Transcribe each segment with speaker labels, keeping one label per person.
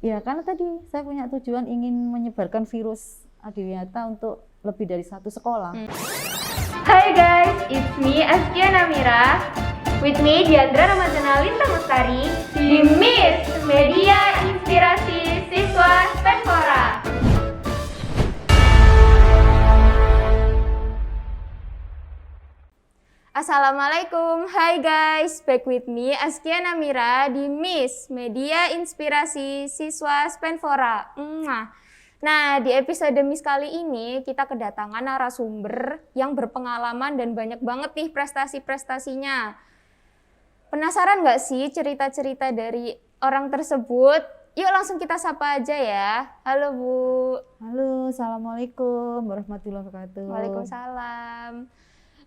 Speaker 1: Ya, karena tadi saya punya tujuan ingin menyebarkan virus adiwiyata untuk lebih dari satu sekolah.
Speaker 2: Hai guys, it's me Askia Namira. With me Diandra Ramadhana Lintang Lestari di Miss Media Inspirasi Siswa Spenfora. Assalamualaikum, hai guys, back with me Askia Namira di Miss Media Inspirasi Siswa Spenfora. Nah, di episode Miss kali ini kita kedatangan narasumber yang berpengalaman dan banyak banget nih prestasi-prestasinya. Penasaran nggak sih cerita-cerita dari orang tersebut? Yuk langsung kita sapa aja ya. Halo Bu.
Speaker 1: Halo, Assalamualaikum warahmatullahi wabarakatuh.
Speaker 2: Waalaikumsalam.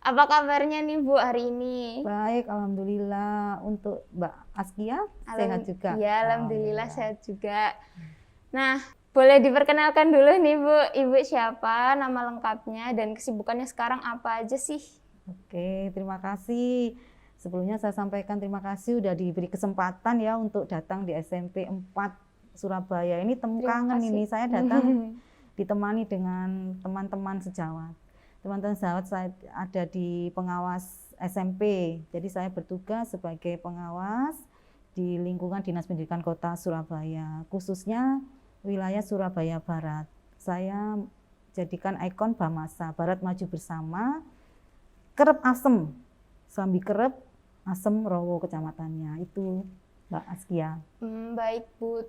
Speaker 2: Apa kabarnya nih Bu hari ini?
Speaker 1: Baik, alhamdulillah. Untuk Mbak Askia sehat juga?
Speaker 2: Iya, alhamdulillah sehat juga. Nah, boleh diperkenalkan dulu nih Bu, Ibu siapa, nama lengkapnya, dan kesibukannya sekarang apa aja sih?
Speaker 1: Oke, terima kasih. Sebelumnya saya sampaikan terima kasih udah diberi kesempatan ya untuk datang di SMP 4 Surabaya. Ini temu kangen ini, saya datang ditemani dengan teman-teman sejawat. Teman-teman sejawat saya ada di pengawas SMP, jadi saya bertugas sebagai pengawas di lingkungan Dinas Pendidikan Kota Surabaya, khususnya wilayah Surabaya Barat. Saya jadikan ikon Bamasa, Barat Maju Bersama, Kerep Asem, Sambi Kerep, Asem Rowo kecamatannya, itu Mbak Askia.
Speaker 2: Baik Bu,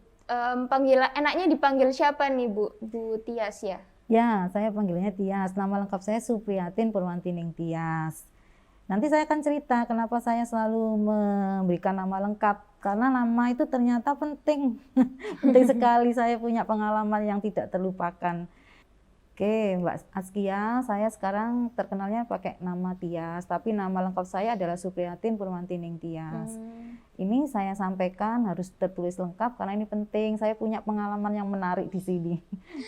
Speaker 2: panggilan enaknya dipanggil siapa nih Bu? Bu Tias ya?
Speaker 1: Ya, saya panggilnya Tias. Nama lengkap saya Supriyatin Purwantining Tias. Nanti saya akan cerita kenapa saya selalu memberikan nama lengkap. Karena nama itu ternyata penting. Penting sekali, saya punya pengalaman yang tidak terlupakan. Oke, Mbak Askia, saya sekarang terkenalnya pakai nama Tias, tapi nama lengkap saya adalah Supriyatin Purwantining Tias. Ini saya sampaikan harus tertulis lengkap karena ini penting. Saya punya pengalaman yang menarik di sini.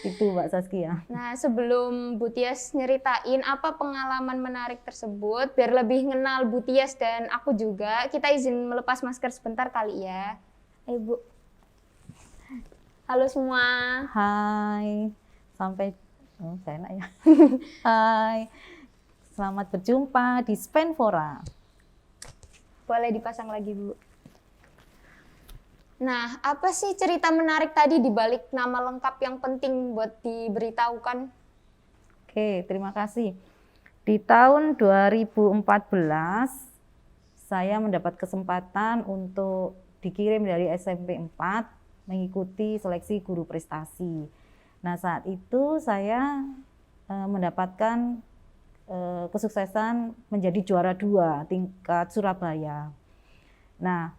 Speaker 1: Itu Mbak Saskia.
Speaker 2: Nah, sebelum Bu Tias nyeritain apa pengalaman menarik tersebut, biar lebih kenal Bu Tias dan aku juga, kita izin melepas masker sebentar kali ya. Ayo Bu. Halo semua.
Speaker 1: Hai, saya enak ya. Hai, selamat berjumpa di Spenfora.
Speaker 2: Boleh dipasang lagi Bu. Nah, apa sih cerita menarik tadi di balik nama lengkap yang penting buat diberitahukan?
Speaker 1: Oke, terima kasih. Di tahun 2014, saya mendapat kesempatan untuk dikirim dari SMP 4 mengikuti seleksi guru prestasi. Nah, saat itu saya mendapatkan kesuksesan menjadi juara 2 tingkat Surabaya. Nah,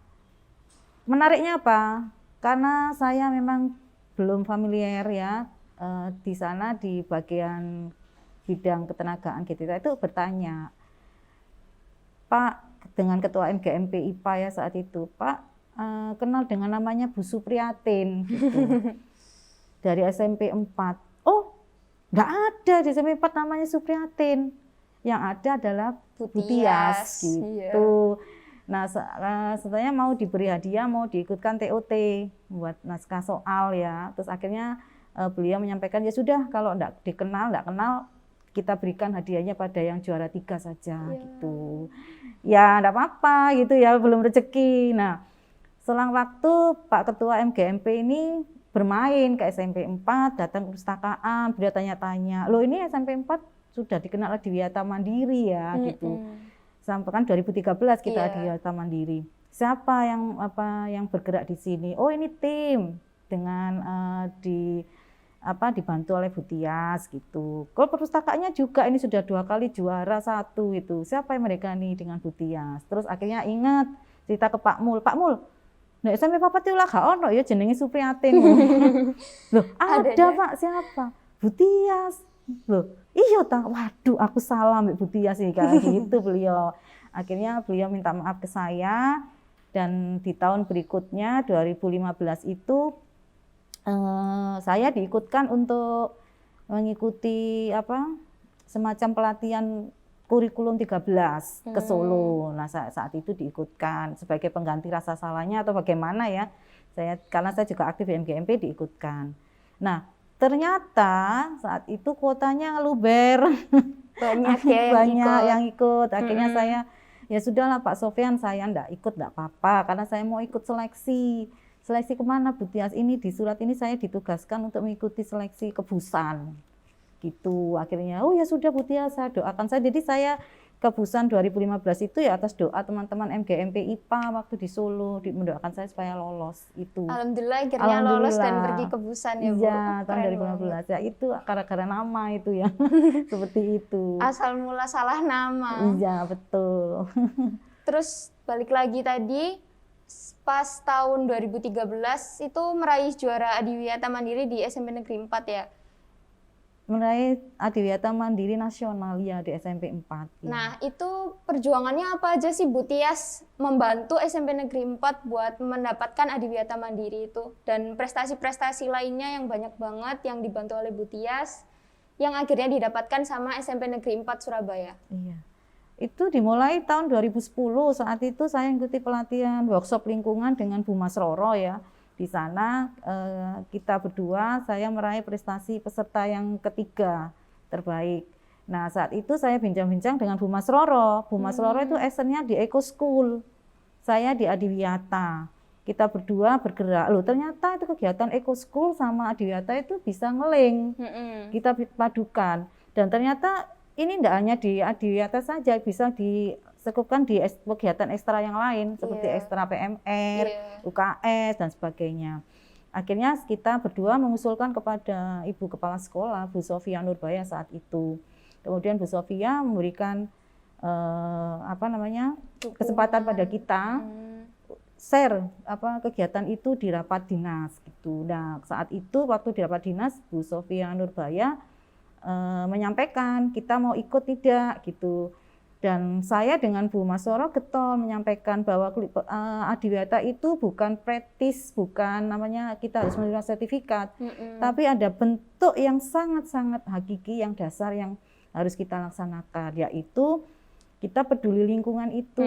Speaker 1: menariknya apa? Karena saya memang belum familiar ya di sana, di bagian bidang ketenagaan kita itu bertanya, Pak, dengan ketua MGMP IPA ya saat itu, Pak kenal dengan namanya Bu Supriyatin gitu. Dari SMP 4. Oh, nggak ada di SMP 4 namanya Supriyatin. Yang ada adalah Bu Tias gitu. Iya. Nah, setelahnya mau diberi hadiah, mau diikutkan TOT buat naskah soal ya. Terus akhirnya beliau menyampaikan ya sudah, kalau nggak kenal, kita berikan hadiahnya pada yang juara 3 saja gitu. Ya nggak apa-apa gitu ya, belum rezeki. Nah, selang waktu Pak Ketua MGMP ini bermain ke SMP 4, datang ke perpustakaan, beliau tanya-tanya, loh ini SMP 4 sudah dikenal Adiwiyata Mandiri ya gitu. Sampai kan 2013 kita Adiwiyata Mandiri. Siapa yang bergerak di sini? Oh, ini tim dengan dibantu oleh Bu Tias gitu. Kalau perpustakaannya juga ini sudah 2 kali juara 1 itu. Siapa yang mereka nih dengan Bu Tias? Terus akhirnya ingat cerita ke Pak Mul. Pak Mul, nek sampe papat itu lah gak ono ya jenenge Supriyatin. Loh, ada Pak, siapa? Bu Tias. Loh, iya ta. Waduh, aku salah Mbak Bu Tias sih kan gitu beliau. Akhirnya beliau minta maaf ke saya dan di tahun berikutnya 2015 itu saya diikutkan untuk mengikuti semacam pelatihan kurikulum 13 ke Solo. Nah, saat itu diikutkan sebagai pengganti rasa salahnya atau bagaimana ya, Karena saya juga aktif di MGMP diikutkan. Nah, ternyata saat itu kuotanya luber.
Speaker 2: Banyak ya yang
Speaker 1: Banyak
Speaker 2: ikut.
Speaker 1: yang ikut. Akhirnya saya, ya sudahlah Pak Sofyan, saya enggak ikut enggak apa-apa karena saya mau ikut seleksi. Seleksi kemana Bu Tias? Ini di surat ini saya ditugaskan untuk mengikuti seleksi kebusan. Gitu. Akhirnya, oh ya sudah Bu Tias, saya doakan saya. Jadi saya kebusan 2015 itu ya atas doa teman-teman MGMP IPA waktu di Solo mendoakan saya supaya lolos itu.
Speaker 2: Alhamdulillah akhirnya lolos dan pergi ke Busan ya Bu.
Speaker 1: Iya, tahun
Speaker 2: Keren
Speaker 1: 2015 ya itu gara-gara nama itu ya. Seperti itu.
Speaker 2: Asal mula salah nama.
Speaker 1: Iya, betul.
Speaker 2: Terus balik lagi tadi pas tahun 2013 itu meraih juara Adiwiyata Mandiri di SMP Negeri 4 ya.
Speaker 1: Meraih Adiwiyata Mandiri Nasional ya di SMP 4. Ya.
Speaker 2: Nah, itu perjuangannya apa aja sih Bu Tias membantu SMP Negeri 4 buat mendapatkan Adiwiyata Mandiri itu? Dan prestasi-prestasi lainnya yang banyak banget yang dibantu oleh Bu Tias yang akhirnya didapatkan sama SMP Negeri 4 Surabaya.
Speaker 1: Iya. Itu dimulai tahun 2010, saat itu saya ikuti pelatihan workshop lingkungan dengan Bu Mas Roro ya. Di sana kita berdua, saya meraih prestasi peserta yang ketiga terbaik. Nah saat itu saya bincang-bincang dengan Bu Mas Roro. Bu Mas Roro itu esennya di Eco School, saya di Adiwiyata. Kita berdua bergerak, loh ternyata itu kegiatan Eco School sama Adiwiyata itu bisa ngeling, kita padukan. Dan ternyata ini tidak hanya di Adiwiyata saja, bisa disekupkan di kegiatan ekstra yang lain seperti ekstra PMR, UKS dan sebagainya. Akhirnya kita berdua mengusulkan kepada Ibu Kepala Sekolah Bu Sofia Nurbaya saat itu. Kemudian Bu Sofia memberikan kesempatan pada kita share kegiatan itu di rapat dinas gitu. Nah, saat itu waktu di rapat dinas Bu Sofia Nurbaya menyampaikan kita mau ikut tidak gitu. Dan saya dengan Bu Mas Roro getol menyampaikan bahwa Adiwiyata itu bukan praktis, bukan namanya kita harus menerima sertifikat, tapi ada bentuk yang sangat-sangat hakiki, yang dasar yang harus kita laksanakan, yaitu kita peduli lingkungan itu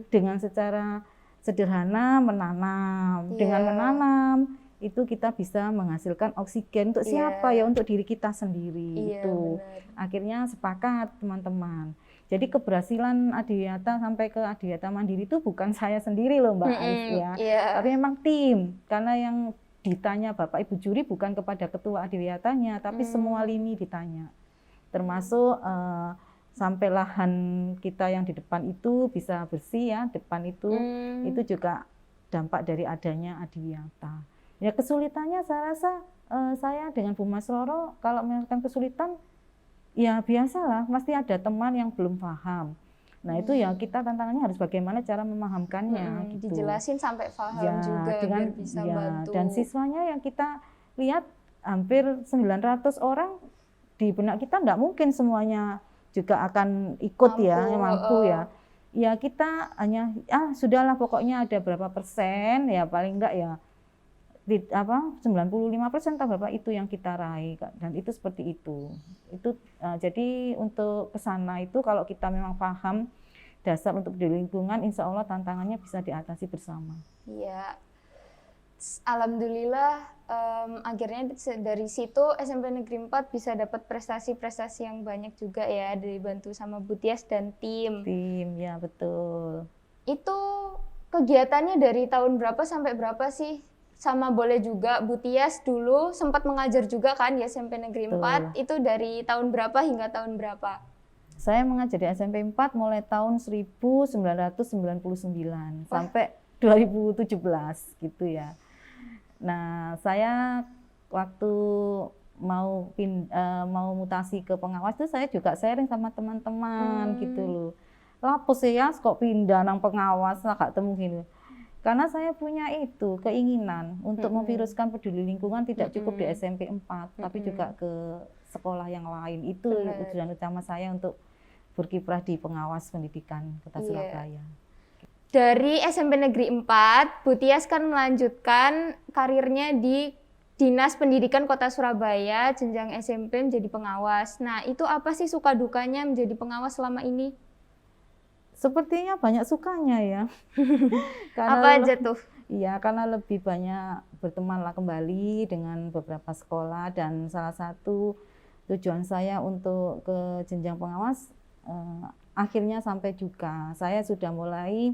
Speaker 1: dengan secara sederhana menanam. Dengan menanam itu kita bisa menghasilkan oksigen untuk siapa ya, untuk diri kita sendiri. Itu akhirnya sepakat teman-teman. Jadi keberhasilan Adiwiyata sampai ke Adiwiyata Mandiri itu bukan saya sendiri loh Mbak Ais ya, tapi memang tim. Karena yang ditanya Bapak Ibu juri bukan kepada ketua Adiwiyatanya, tapi semua lini ditanya. Termasuk sampai lahan kita yang di depan itu bisa bersih ya, depan itu juga dampak dari adanya Adiwiyata. Ya kesulitannya saya rasa saya dengan Bu Mas Roro kalau melakukan kesulitan ya biasalah, pasti ada teman yang belum paham. Nah itu ya kita tantangannya harus bagaimana cara memahamkannya. Gitu.
Speaker 2: Dijelasin sampai paham juga biar bisa bantu.
Speaker 1: Dan siswanya yang kita lihat hampir 900 orang di benak kita nggak mungkin semuanya juga akan ikut mampu ya. Ya kita hanya sudahlah pokoknya ada berapa persen ya paling enggak ya 95% Bapak itu yang kita raih dan itu seperti itu. Jadi untuk kesana itu kalau kita memang paham dasar untuk di lingkungan, insya Allah tantangannya bisa diatasi bersama.
Speaker 2: Iya, alhamdulillah akhirnya dari situ SMP Negeri 4 bisa dapat prestasi-prestasi yang banyak juga ya, dibantu sama Bu Tias dan tim.
Speaker 1: Tim, ya betul.
Speaker 2: Itu kegiatannya dari tahun berapa sampai berapa sih? Sama boleh juga Bu Tias dulu sempat mengajar juga kan di SMP Negeri 4, itu dari tahun berapa hingga tahun berapa?
Speaker 1: Saya mengajar di SMP 4 mulai tahun 1999 sampai 2017 gitu ya. Nah, saya waktu mau mutasi ke pengawas itu saya juga sharing sama teman-teman gitu loh. Lapus ya kok pindah nang pengawas lah gak temu gini. Karena saya punya itu keinginan untuk memviruskan peduli lingkungan tidak cukup di SMP 4, tapi juga ke sekolah yang lain. Itu tujuan utama saya untuk berkiprah di pengawas pendidikan Kota Surabaya.
Speaker 2: Dari SMP Negeri 4, Bu Tias kan melanjutkan karirnya di Dinas Pendidikan Kota Surabaya, jenjang SMP menjadi pengawas. Nah, itu apa sih suka dukanya menjadi pengawas selama ini?
Speaker 1: Sepertinya banyak sukanya ya.
Speaker 2: Apa aja tuh?
Speaker 1: Iya, karena lebih banyak bertemanlah kembali dengan beberapa sekolah, dan salah satu tujuan saya untuk ke jenjang pengawas akhirnya sampai juga. Saya sudah mulai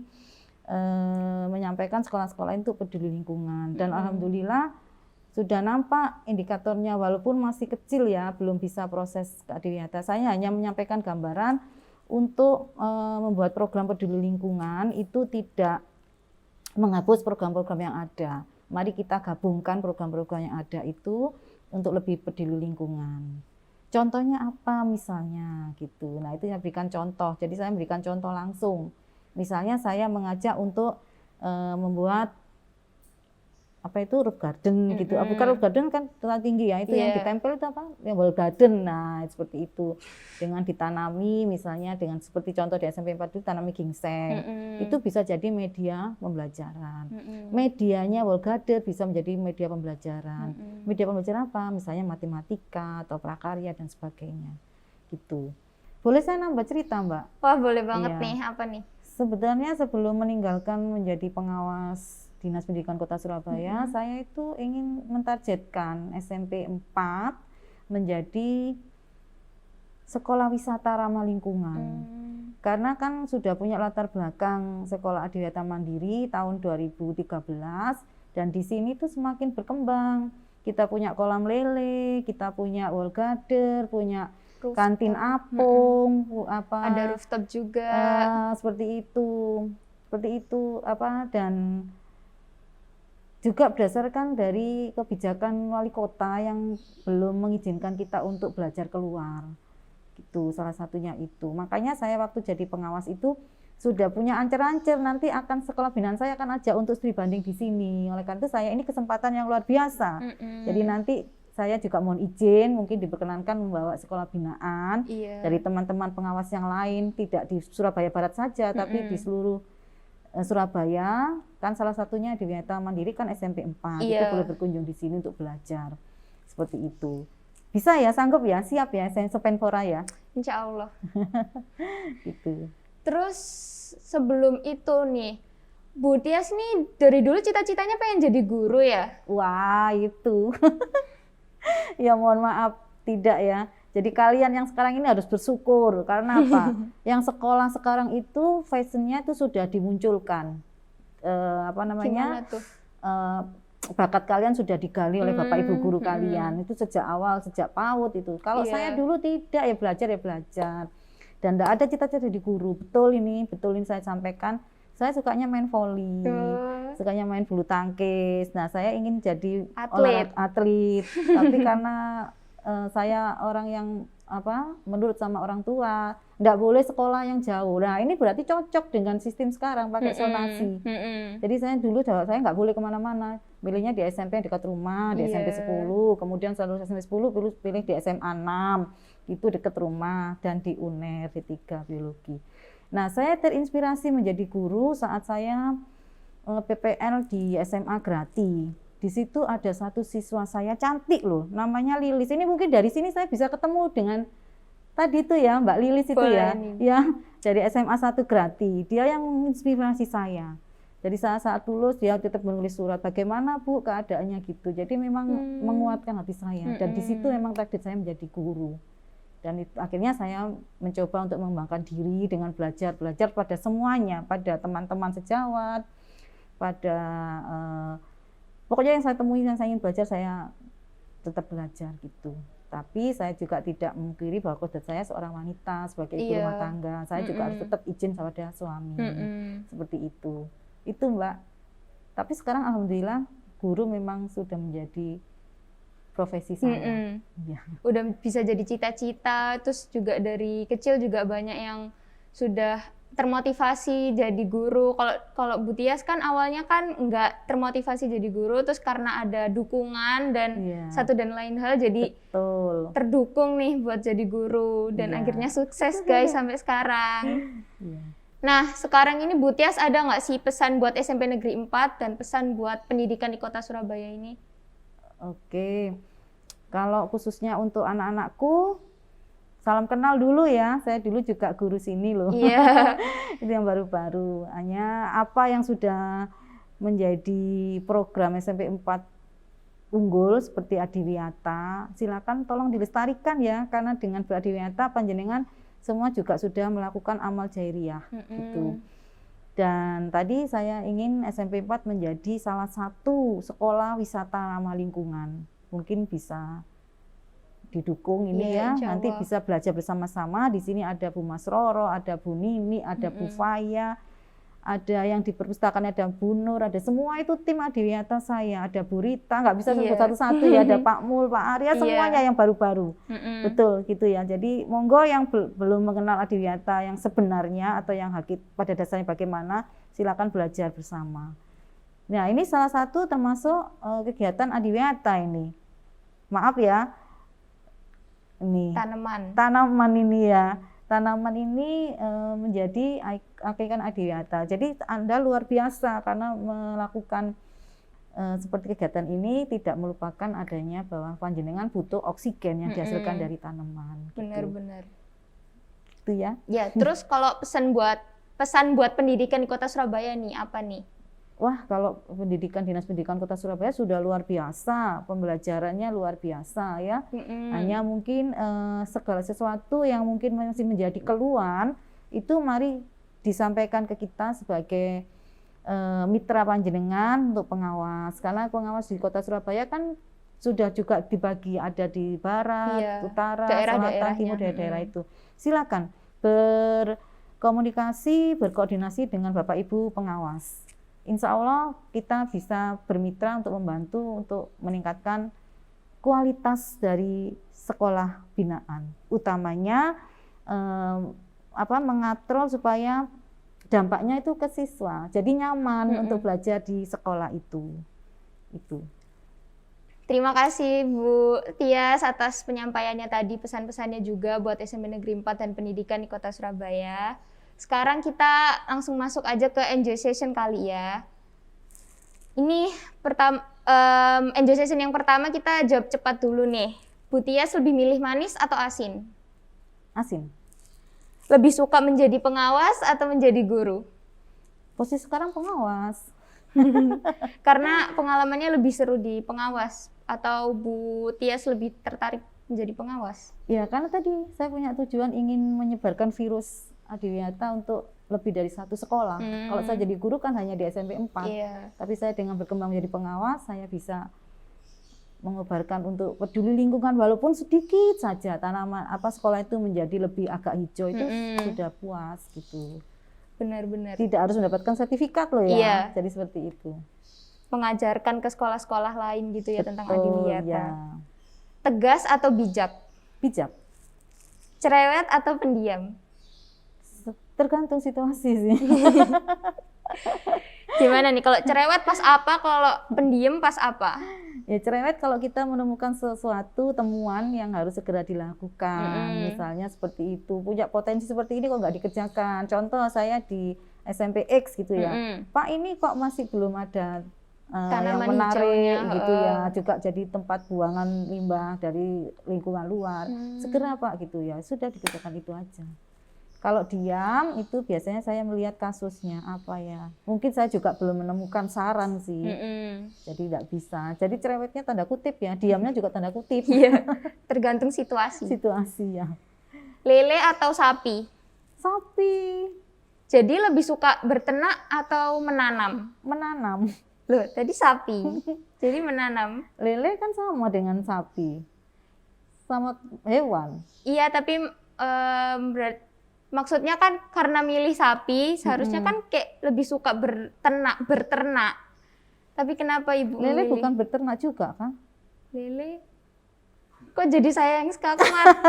Speaker 1: menyampaikan sekolah-sekolah itu peduli lingkungan, dan alhamdulillah sudah nampak indikatornya, walaupun masih kecil ya, belum bisa proses keadiwiyata. Saya hanya menyampaikan gambaran untuk membuat program peduli lingkungan itu tidak menghapus program-program yang ada. Mari kita gabungkan program-program yang ada itu untuk lebih peduli lingkungan. Contohnya apa misalnya gitu. Nah, itu saya berikan contoh. Jadi saya memberikan contoh langsung. Misalnya saya mengajak untuk membuat apa itu roof garden gitu. Bukan roof garden kan terlalu tinggi ya, itu yang ditempel itu apa? Yang wall garden. Nah, seperti itu. Dengan ditanami misalnya dengan seperti contoh di SMP 4 itu tanami gingseng. Itu bisa jadi media pembelajaran. Medianya wall garden bisa menjadi media pembelajaran. Media pembelajaran apa? Misalnya matematika atau prakarya dan sebagainya. Gitu. Boleh saya nambah cerita, Mbak?
Speaker 2: Wah, boleh banget nih. Apa nih?
Speaker 1: Sebenarnya sebelum meninggalkan menjadi pengawas Dinas Pendidikan Kota Surabaya, saya itu ingin mentargetkan SMP 4 menjadi sekolah wisata ramah lingkungan. Karena kan sudah punya latar belakang sekolah adiwiyata mandiri tahun 2013, dan di sini tuh semakin berkembang. Kita punya kolam lele, kita punya wall garden, punya rooftop, kantin apung,
Speaker 2: ada rooftop juga.
Speaker 1: Seperti itu dan juga berdasarkan dari kebijakan wali kota yang belum mengizinkan kita untuk belajar keluar. Gitu, salah satunya itu. Makanya saya waktu jadi pengawas itu sudah punya ancer-ancer nanti akan sekolah binaan saya akan ajak untuk studi banding di sini. Oleh karena itu saya ini kesempatan yang luar biasa. Jadi nanti saya juga mohon izin mungkin diperkenankan membawa sekolah binaan dari teman-teman pengawas yang lain, tidak di Surabaya Barat saja tapi di seluruh Surabaya. Kan salah satunya adiwiyata mandiri kan SMP 4. Itu boleh berkunjung di sini untuk belajar. Seperti itu. Bisa ya, sanggup ya, siap ya, saya Spenfora ya.
Speaker 2: Insya Allah.
Speaker 1: Gitu.
Speaker 2: Terus sebelum itu nih, Bu Tias nih dari dulu cita-citanya pengen jadi guru ya?
Speaker 1: Wah, itu. Ya mohon maaf, tidak ya. Jadi kalian yang sekarang ini harus bersyukur. Karena apa? Yang sekolah sekarang itu fashionnya itu sudah dimunculkan.
Speaker 2: Gimana tuh?
Speaker 1: Bakat kalian sudah digali oleh Bapak Ibu guru kalian. Itu sejak awal, sejak PAUD itu. Kalau saya dulu tidak, ya belajar. Dan tidak ada cita-cita jadi guru. Betul ini saya sampaikan. Saya sukanya main voli, sukanya main bulu tangkis. Nah, saya ingin jadi atlet. Tapi karena saya orang yang menurut sama orang tua, nggak boleh sekolah yang jauh. Nah, ini berarti cocok dengan sistem sekarang pakai zonasi. Jadi saya dulu saya nggak boleh kemana-mana. Pilihnya di SMP yang dekat rumah, di SMP 10, kemudian setelah SMP 10 pilih di SMA 6, itu dekat rumah, dan di UNER D3 biologi. Nah, saya terinspirasi menjadi guru saat saya PPL di SMA Grati. Di situ ada satu siswa saya cantik loh, namanya Lilis. Ini mungkin dari sini saya bisa ketemu dengan tadi itu ya, Mbak Lilis itu ya, dari SMA 1 Grati. Dia yang menginspirasi saya. Jadi saat lulus dia tetap menulis surat, bagaimana Bu keadaannya gitu. Jadi memang menguatkan hati saya. Dan di situ memang target saya menjadi guru. Dan itu, akhirnya saya mencoba untuk mengembangkan diri dengan belajar pada semuanya, pada teman-teman sejawat, pada pokoknya yang saya temui yang saya ingin belajar, saya tetap belajar gitu. Tapi saya juga tidak memungkiri bahwa kodrat saya seorang wanita sebagai ibu rumah tangga. Saya juga harus tetap izin pada suami. Seperti itu. Itu Mbak. Tapi sekarang alhamdulillah guru memang sudah menjadi profesi saya.
Speaker 2: Udah bisa jadi cita-cita, terus juga dari kecil juga banyak yang sudah termotivasi jadi guru. Kalau Bu Tias kan awalnya kan nggak termotivasi jadi guru, terus karena ada dukungan dan satu dan lain hal jadi terdukung nih buat jadi guru dan akhirnya sukses guys sampai sekarang. Nah, sekarang ini Bu Tias ada nggak sih pesan buat SMP Negeri 4 dan pesan buat pendidikan di Kota Surabaya ini?
Speaker 1: Oke, kalau khususnya untuk anak-anakku, salam kenal dulu ya. Saya dulu juga guru sini loh. Itu yang baru-baru. Hanya apa yang sudah menjadi program SMP 4 unggul seperti Adiwiyata, silakan tolong dilestarikan ya, karena dengan beradiwiyata panjenengan semua juga sudah melakukan amal jairiyah gitu. Dan tadi saya ingin SMP 4 menjadi salah satu sekolah wisata ramah lingkungan. Mungkin bisa didukung ini ya, nanti bisa belajar bersama-sama. Di sini ada Bu Mas Roro, ada Bu Nini, ada Bu Faya, ada yang di perpustakaan, ada Bu Nur, ada semua itu tim Adiwiyata saya, ada Bu Rita, nggak bisa sebut satu-satu ya, ada Pak Mul, Pak Arya, semuanya yang baru-baru. Betul gitu ya. Jadi monggo yang belum mengenal Adiwiyata yang sebenarnya atau yang pada dasarnya bagaimana, silakan belajar bersama. Nah, ini salah satu termasuk kegiatan Adiwiyata ini. Maaf ya. Ini tanaman ini ya. Tanaman ini menjadi ikon Adiwiyata. Jadi Anda luar biasa karena melakukan seperti kegiatan ini tidak melupakan adanya bahwa panjenengan butuh oksigen yang dihasilkan dari tanaman.
Speaker 2: Benar-benar.
Speaker 1: Gitu ya.
Speaker 2: Ya, terus kalau pesan buat pendidikan di Kota Surabaya nih apa nih?
Speaker 1: Wah, kalau Dinas Pendidikan Kota Surabaya sudah luar biasa, pembelajarannya luar biasa ya. Hanya mungkin segala sesuatu yang mungkin masih menjadi keluhan itu mari disampaikan ke kita sebagai mitra panjenengan untuk pengawas. Karena pengawas di Kota Surabaya kan sudah juga dibagi, ada di barat, utara, selatan, timur, daerah itu. Silakan berkomunikasi, berkoordinasi dengan Bapak Ibu pengawas. Insya Allah kita bisa bermitra untuk membantu untuk meningkatkan kualitas dari sekolah binaan. Utamanya mengatur supaya dampaknya itu ke siswa. Jadi nyaman untuk belajar di sekolah itu.
Speaker 2: Terima kasih Bu Tias atas penyampaiannya tadi, pesan-pesannya juga buat SMP Negeri 4 dan pendidikan di Kota Surabaya. Sekarang kita langsung masuk aja ke enjoy session kali ya. Ini enjoy session yang pertama kita jawab cepat dulu nih. Bu Tias lebih milih manis atau asin?
Speaker 1: Asin.
Speaker 2: Lebih suka menjadi pengawas atau menjadi guru?
Speaker 1: Posisi sekarang pengawas.
Speaker 2: Karena pengalamannya lebih seru di pengawas atau Bu Tias lebih tertarik menjadi pengawas?
Speaker 1: Ya, karena tadi saya punya tujuan ingin menyebarkan virus Adiwiyata untuk lebih dari satu sekolah. Kalau saya jadi guru kan hanya di SMP 4. Tapi saya dengan berkembang menjadi pengawas, saya bisa mengobarkan untuk peduli lingkungan walaupun sedikit saja tanaman sekolah itu menjadi lebih agak hijau itu sudah puas gitu.
Speaker 2: Benar-benar.
Speaker 1: Tidak harus mendapatkan sertifikat loh ya. Jadi seperti itu.
Speaker 2: Mengajarkan ke sekolah-sekolah lain gitu ya. Betul, tentang Adiwiyata.
Speaker 1: Ya.
Speaker 2: Tegas atau bijak?
Speaker 1: Bijak.
Speaker 2: Cerewet atau pendiam?
Speaker 1: Tergantung situasi sih.
Speaker 2: Gimana nih, kalau cerewet pas apa, kalau pendiam pas apa?
Speaker 1: Ya cerewet kalau kita menemukan sesuatu temuan yang harus segera dilakukan. Misalnya seperti itu, punya potensi seperti ini kok nggak dikerjakan. Contoh saya di SMP X gitu ya. Pak ini kok masih belum ada yang menarik gitu ya. Juga jadi tempat buangan limbah dari lingkungan luar. Segera Pak gitu ya, sudah dikerjakan itu aja. Kalau diam itu biasanya saya melihat kasusnya apa ya. Mungkin saya juga belum menemukan saran sih. Jadi tidak bisa. Jadi cerewetnya tanda kutip ya, diamnya juga tanda kutip.
Speaker 2: Iya. Tergantung situasi.
Speaker 1: Situasi ya.
Speaker 2: Lele atau sapi?
Speaker 1: Sapi.
Speaker 2: Jadi lebih suka berternak atau menanam?
Speaker 1: Menanam.
Speaker 2: Loh, tadi sapi. Jadi menanam.
Speaker 1: Lele kan sama dengan sapi. Sama hewan.
Speaker 2: Iya, tapi maksudnya kan karena milih sapi, seharusnya kan kayak lebih suka berternak. Tapi kenapa Ibu
Speaker 1: Lele
Speaker 2: milih?
Speaker 1: bukan berternak juga kan?
Speaker 2: Lele? Kok jadi sayang sekali, Mat?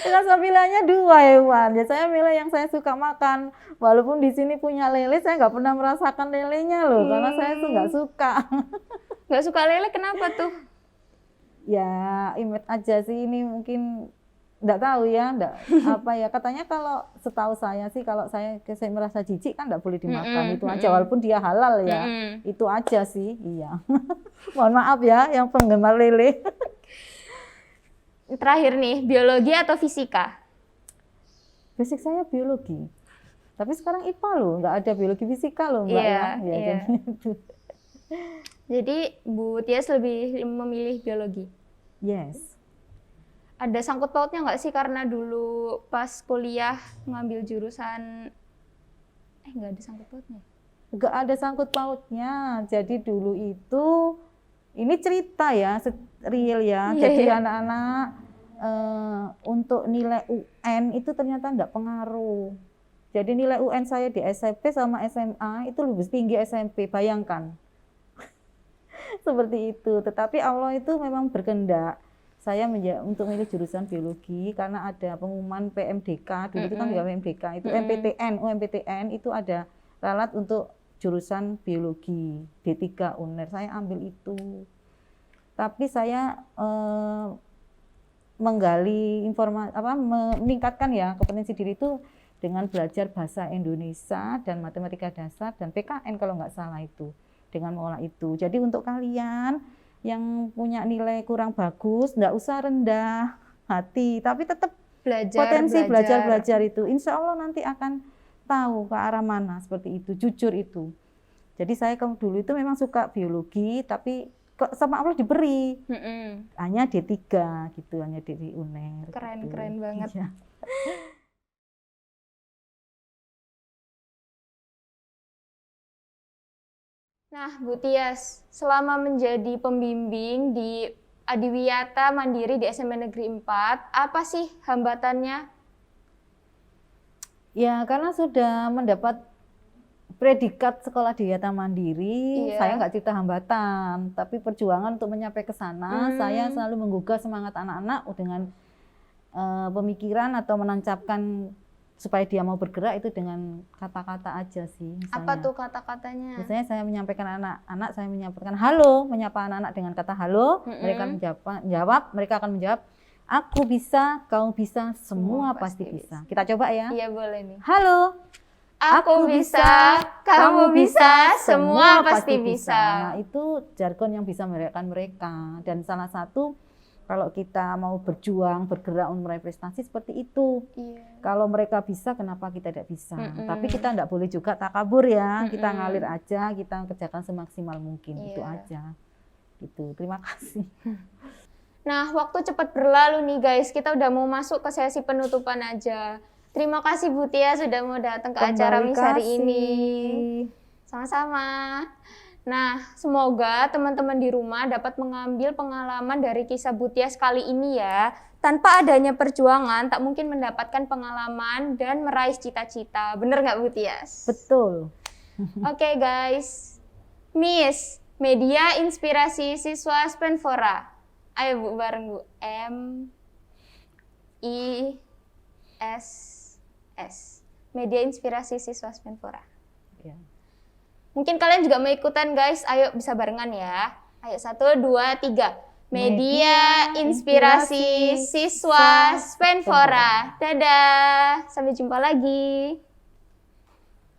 Speaker 1: Rasa pilihannya dua hewan. Ya saya milih yang saya suka makan. Walaupun di sini punya lele, saya nggak pernah merasakan lelenya loh, karena saya tuh nggak suka.
Speaker 2: Nggak suka lele kenapa tuh?
Speaker 1: Ya image aja sih, ini mungkin nggak tahu ya, katanya kalau setahu saya sih kalau saya merasa jijik kan nggak boleh dimakan, itu aja walaupun dia halal ya, itu aja sih, iya. Mohon maaf ya yang penggemar lele.
Speaker 2: Terakhir nih, biologi atau fisika?
Speaker 1: Basic saya biologi. Tapi sekarang IPA loh, nggak ada biologi fisika loh Mbak
Speaker 2: Iya,
Speaker 1: ya. Ya
Speaker 2: iya.
Speaker 1: kan?
Speaker 2: Jadi Bu Tias lebih memilih biologi.
Speaker 1: Yes.
Speaker 2: Ada sangkut pautnya nggak sih karena dulu pas kuliah ngambil jurusan nggak ada sangkut pautnya?
Speaker 1: Nggak ada sangkut pautnya. Jadi dulu itu ini cerita ya, real ya.
Speaker 2: Iya,
Speaker 1: Jadi
Speaker 2: iya.
Speaker 1: anak-anak untuk nilai UN itu ternyata nggak pengaruh. Jadi nilai UN saya di SMP sama SMA itu lebih tinggi SMP, bayangkan. Seperti itu. Tetapi Allah itu memang berkehendak. Saya untuk milih jurusan biologi karena ada pengumuman PMDK, dulu itu kan juga PMDK, itu UMPTN itu ada ralat untuk jurusan biologi D3 UNER. Saya ambil itu. Tapi saya menggali informasi meningkatkan ya kompetensi diri itu dengan belajar bahasa Indonesia dan matematika dasar dan PKN kalau nggak salah itu, dengan mengolah itu. Jadi untuk kalian yang punya nilai kurang bagus, nggak usah rendah hati, tapi tetap potensi belajar itu, insya Allah nanti akan tahu ke arah mana, seperti itu, jujur itu. Jadi saya dulu itu memang suka biologi, tapi kok sama Allah diberi hanya D3 gitu, hanya di UNER.
Speaker 2: Keren,
Speaker 1: gitu.
Speaker 2: keren banget.
Speaker 1: Ya.
Speaker 2: Nah, Bu Tias, selama menjadi pembimbing di Adiwiyata Mandiri di SMP Negeri 4, apa sih hambatannya?
Speaker 1: Ya, karena sudah mendapat predikat sekolah Adiwiyata Mandiri, saya nggak cerita hambatan, tapi perjuangan untuk mencapai ke sana, saya selalu menggugah semangat anak-anak dengan pemikiran atau menancapkan supaya dia mau bergerak itu dengan kata-kata aja sih. Misalnya.
Speaker 2: Apa tuh kata-katanya?
Speaker 1: Misalnya saya menyampaikan anak-anak, saya menyampaikan halo, menyapa anak-anak dengan kata halo, mereka menjawab, mereka akan menjawab, aku bisa, kamu bisa, semua pasti bisa. Kita coba ya.
Speaker 2: Iya boleh nih.
Speaker 1: Halo.
Speaker 2: Aku bisa, kamu bisa, semua pasti bisa.
Speaker 1: Nah itu jargon yang bisa mereka dan salah satu kalau kita mau berjuang, bergerak untuk meraih prestasi seperti itu. Iya. Kalau mereka bisa, kenapa kita tidak bisa? Tapi kita tidak boleh juga takabur ya. Kita ngalir aja, kita kerjakan semaksimal mungkin. Itu aja. Gitu. Terima kasih.
Speaker 2: Nah, waktu cepat berlalu nih guys. Kita udah mau masuk ke sesi penutupan aja. Terima kasih Bu Tia sudah mau datang ke acara Miss hari ini. Sama-sama. Nah, semoga teman-teman di rumah dapat mengambil pengalaman dari kisah Bu Tias kali ini ya. Tanpa adanya perjuangan, tak mungkin mendapatkan pengalaman dan meraih cita-cita. Bener nggak Bu Tias?
Speaker 1: Betul.
Speaker 2: Oke guys, Miss, Media Inspirasi Siswa Spenfora. Ayo Bu, bareng Bu. MISS. Media Inspirasi Siswa Spenfora.
Speaker 1: Ya.
Speaker 2: Mungkin kalian juga mau ikutan guys, ayo bisa barengan ya. Ayo 1, 2, 3. Media Inspirasi Siswa Spenfora. Dadah, sampai jumpa lagi.